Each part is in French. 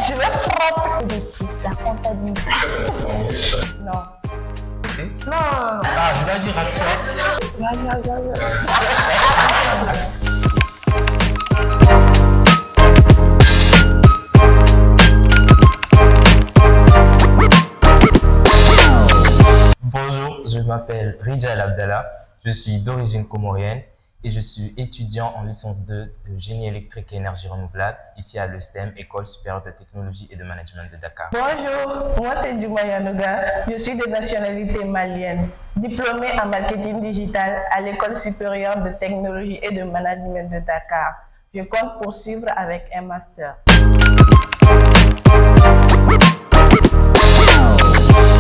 Je vais prendre des trucs, la comptabilité. Non. Non. Ah, je dois dire action. Bonjour, je m'appelle Rijal Abdallah, je suis d'origine comorienne et je suis étudiant en licence 2 de génie électrique et énergie renouvelable ici à l'ESTEM, École supérieure de technologie et de management de Dakar. Bonjour, moi c'est Djoumaya Nouga, je suis de nationalité malienne, diplômée en marketing digital à l'École supérieure de technologie et de management de Dakar. Je compte poursuivre avec un master.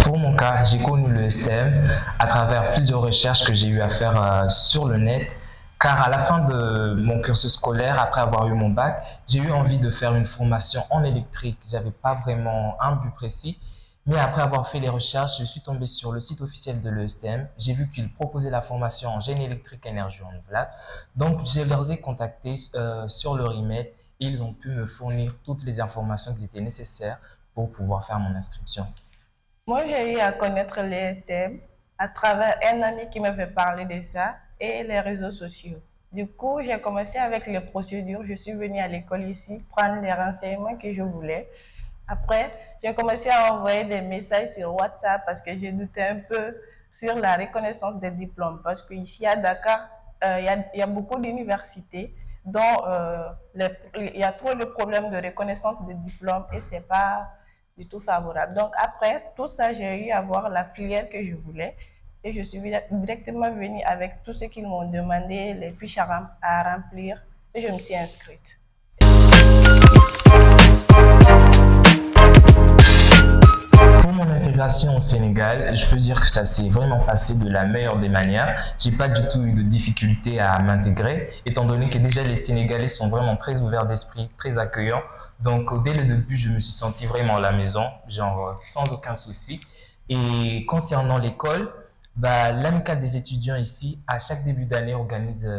Pour mon cas, j'ai connu le STEM à travers plusieurs recherches que j'ai eu à faire sur le net, car à la fin de mon cursus scolaire, après avoir eu mon bac, j'ai eu envie de faire une formation en électrique. J'avais pas vraiment un but précis, mais après avoir fait les recherches, je suis tombé sur le site officiel de l'ESTEM. J'ai vu qu'ils proposaient la formation en génie électrique et énergie renouvelable. Donc, je les ai contactés sur leur email et ils ont pu me fournir toutes les informations qui étaient nécessaires pour pouvoir faire mon inscription. Moi, j'ai eu à connaître les thèmes à travers un ami qui me fait parler de ça et les réseaux sociaux. Du coup, j'ai commencé avec les procédures. Je suis venue à l'école ici prendre les renseignements que je voulais. Après, j'ai commencé à envoyer des messages sur WhatsApp parce que j'ai douté un peu sur la reconnaissance des diplômes. Parce qu'ici à Dakar, il y a beaucoup d'universités dont il y a trop de problèmes de reconnaissance des diplômes et c'est pas du tout favorable. Donc après tout ça, j'ai eu à voir la filière que je voulais et je suis directement venue avec tout ce qu'ils m'ont demandé, les fiches à remplir et je me suis inscrite. Pour mon intégration au Sénégal, je peux dire que ça s'est vraiment passé de la meilleure des manières. J'ai pas du tout eu de difficulté à m'intégrer, étant donné que déjà les Sénégalais sont vraiment très ouverts d'esprit, très accueillants. Donc dès le début, je me suis senti vraiment à la maison, genre sans aucun souci. Et concernant l'école, l'amicale des étudiants ici, à chaque début d'année, organise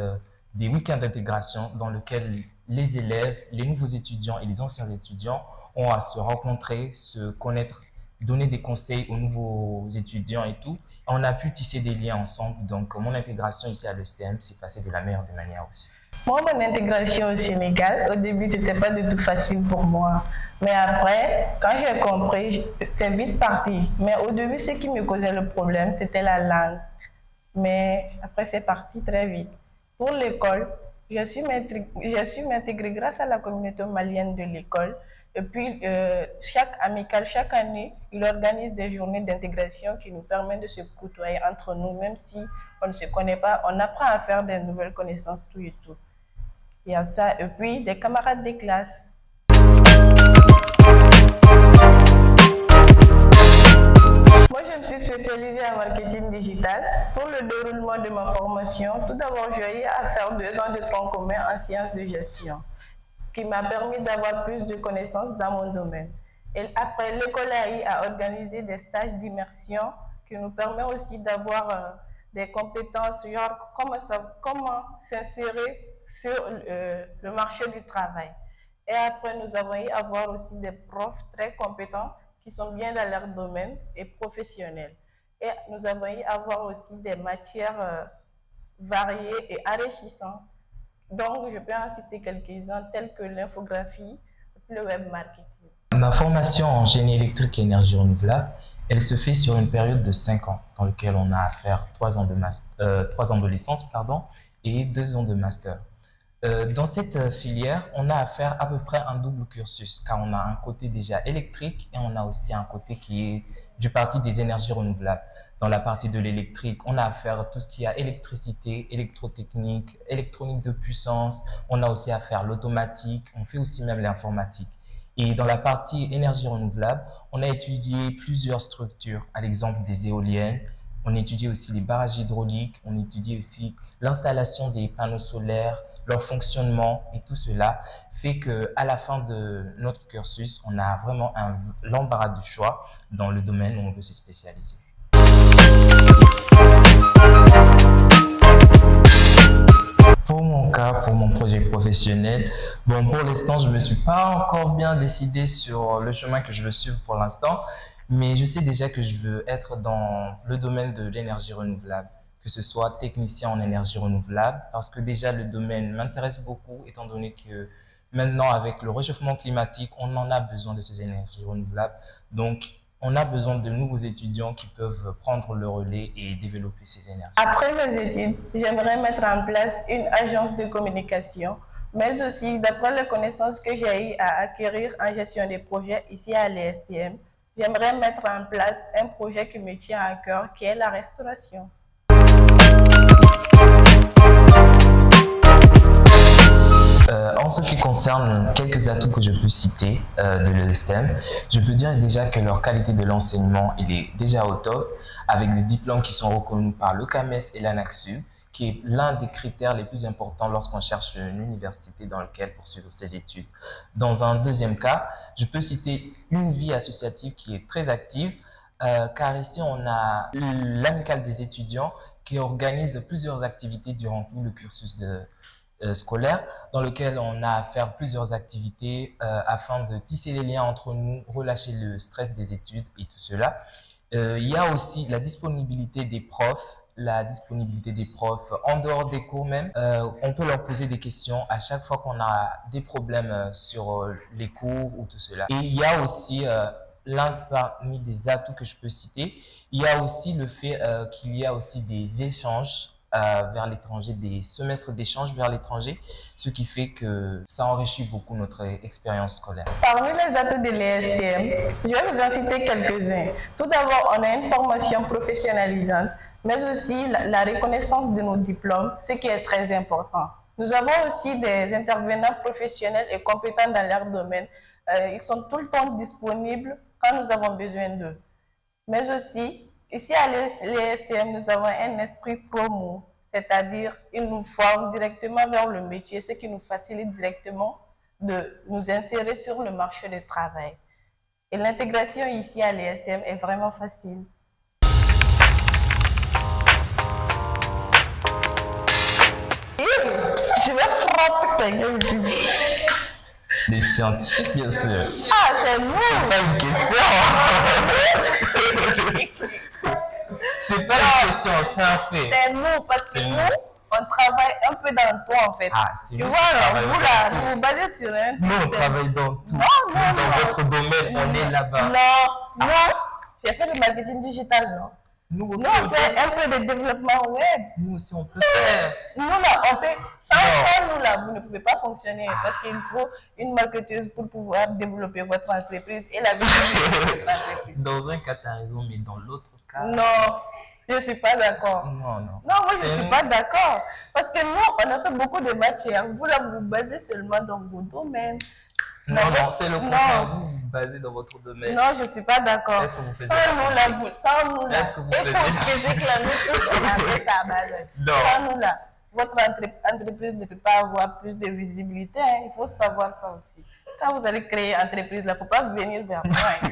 des week-ends d'intégration dans lesquels les élèves, les nouveaux étudiants et les anciens étudiants ont à se rencontrer, se connaître, donner des conseils aux nouveaux étudiants et tout. On a pu tisser des liens ensemble. Donc, mon intégration ici à l'ESTEM s'est passée de la meilleure des manières aussi. Moi, mon intégration au Sénégal, au début, c'était pas du tout facile pour moi. Mais après, quand j'ai compris, c'est vite parti. Mais au début, ce qui me causait le problème, c'était la langue. Mais après, c'est parti très vite. Pour l'école, j'ai su m'intégrer grâce à la communauté malienne de l'école. Et puis, chaque amicale, chaque année, il organise des journées d'intégration qui nous permettent de se côtoyer entre nous, même si on ne se connaît pas, on apprend à faire de nouvelles connaissances, tout et tout. Il y a ça, et puis des camarades de classe. Moi, je me suis spécialisée en marketing digital. Pour le déroulement de ma formation, tout d'abord, j'ai eu à faire 2 ans de tronc commun en sciences de gestion, qui m'a permis d'avoir plus de connaissances dans mon domaine. Et après, l'école a organisé des stages d'immersion qui nous permettent aussi d'avoir des compétences, genre comment s'insérer sur le marché du travail. Et après, nous avons eu à voir aussi des profs très compétents qui sont bien dans leur domaine et professionnels. Et nous avons eu à voir aussi des matières variées et enrichissantes. Donc, je peux en citer quelques-uns tels que l'infographie, le web marketing. Ma formation en génie électrique et énergie renouvelable, elle se fait sur une période de 5 ans, dans laquelle on a à faire 3 ans de licence et 2 ans de master. Dans cette filière, on a à faire à peu près un double cursus, car on a un côté déjà électrique et on a aussi un côté qui est du parti des énergies renouvelables. Dans la partie de l'électrique, on a à faire tout ce qui est électricité, électrotechnique, électronique de puissance. On a aussi à faire l'automatique, on fait aussi même l'informatique. Et dans la partie énergie renouvelable, on a étudié plusieurs structures, à l'exemple des éoliennes. On étudie aussi les barrages hydrauliques, on étudie aussi l'installation des panneaux solaires, leur fonctionnement, et tout cela fait qu'à la fin de notre cursus, on a vraiment l'embarras du choix dans le domaine où on veut se spécialiser. Pour mon cas, pour mon projet professionnel, bon, pour l'instant, je ne me suis pas encore bien décidé sur le chemin que je veux suivre pour l'instant, mais je sais déjà que je veux être dans le domaine de l'énergie renouvelable, que ce soit technicien en énergie renouvelable, parce que déjà le domaine m'intéresse beaucoup, étant donné que maintenant, avec le réchauffement climatique, on en a besoin de ces énergies renouvelables. Donc, on a besoin de nouveaux étudiants qui peuvent prendre le relais et développer ces énergies. Après mes études, j'aimerais mettre en place une agence de communication, mais aussi, d'après les connaissances que j'ai eu à acquérir en gestion des projets ici à l'ESTM, j'aimerais mettre en place un projet qui me tient à cœur, qui est la restauration. En ce qui concerne quelques atouts que je peux citer de l'ESTM, je peux dire déjà que leur qualité de l'enseignement il est déjà au top, avec des diplômes qui sont reconnus par le CAMES et l'ANAQ-Sup, qui est l'un des critères les plus importants lorsqu'on cherche une université dans laquelle poursuivre ses études. Dans un deuxième cas, je peux citer une vie associative qui est très active, car ici on a l'amicale des étudiants qui organise plusieurs activités durant tout le cursus scolaire, dans lequel on a à faire plusieurs activités afin de tisser les liens entre nous, relâcher le stress des études et tout cela. Il y a aussi la disponibilité des profs, en dehors des cours même. On peut leur poser des questions à chaque fois qu'on a des problèmes sur les cours ou tout cela. Et il y a aussi l'un parmi des atouts que je peux citer, il y a aussi le fait qu'il y a aussi des échanges vers l'étranger, des semestres d'échange vers l'étranger, ce qui fait que ça enrichit beaucoup notre expérience scolaire. Parmi les atouts de l'ESTM, je vais vous en citer quelques-uns. Tout d'abord, on a une formation professionnalisante, mais aussi la reconnaissance de nos diplômes, ce qui est très important. Nous avons aussi des intervenants professionnels et compétents dans leur domaine. Ils sont tout le temps disponibles quand nous avons besoin d'eux. Mais aussi, ici à l'ESTM, nous avons un esprit promo, c'est-à-dire ils nous forment directement vers le métier, ce qui nous facilite directement de nous insérer sur le marché du travail. Et l'intégration ici à l'ESTM est vraiment facile. Je vais frapper quelqu'un ici. Les scientifiques, bien sûr. Ah, c'est vous! C'est pas une question. C'est pas une question, c'est un fait. C'est nous, parce que nous, on travaille un peu dans tout en fait. Ah, c'est tu nous vois, qui là, travaillons vous là, dans tout. vous vous basez sur un Nous, on truc, c'est- travaille dans tout. Non, Dans votre domaine, on est là-bas. Non, j'ai fait du marketing digital, non. Nous aussi, Nous, on fait un peu de développement web. nous aussi, on peut faire. Nous là, on fait, sans Non. nous là, vous ne pouvez pas fonctionner parce qu'il faut une marketeuse pour pouvoir développer votre entreprise et la visibilité de votre entreprise. Dans un cas, tu as raison, mais dans l'autre cas. Non, je ne suis pas d'accord. Non. Non, moi je ne suis pas d'accord. Parce que nous, on a fait beaucoup de matières. Vous là, vous vous basez seulement dans vos domaines. Non, c'est le contraire. Vous vous basez dans votre domaine. Non, je ne suis pas d'accord. Est-ce que vous faisiez Sans nous là, sans nous là. Est-ce que vous Et pour physique là, nous tous, on a fait ça à base. Non. Sans nous là, votre entreprise ne peut pas avoir plus de visibilité. Hein. Il faut savoir ça aussi. Quand vous allez créer une entreprise là, il ne faut pas venir vers moi. Hein.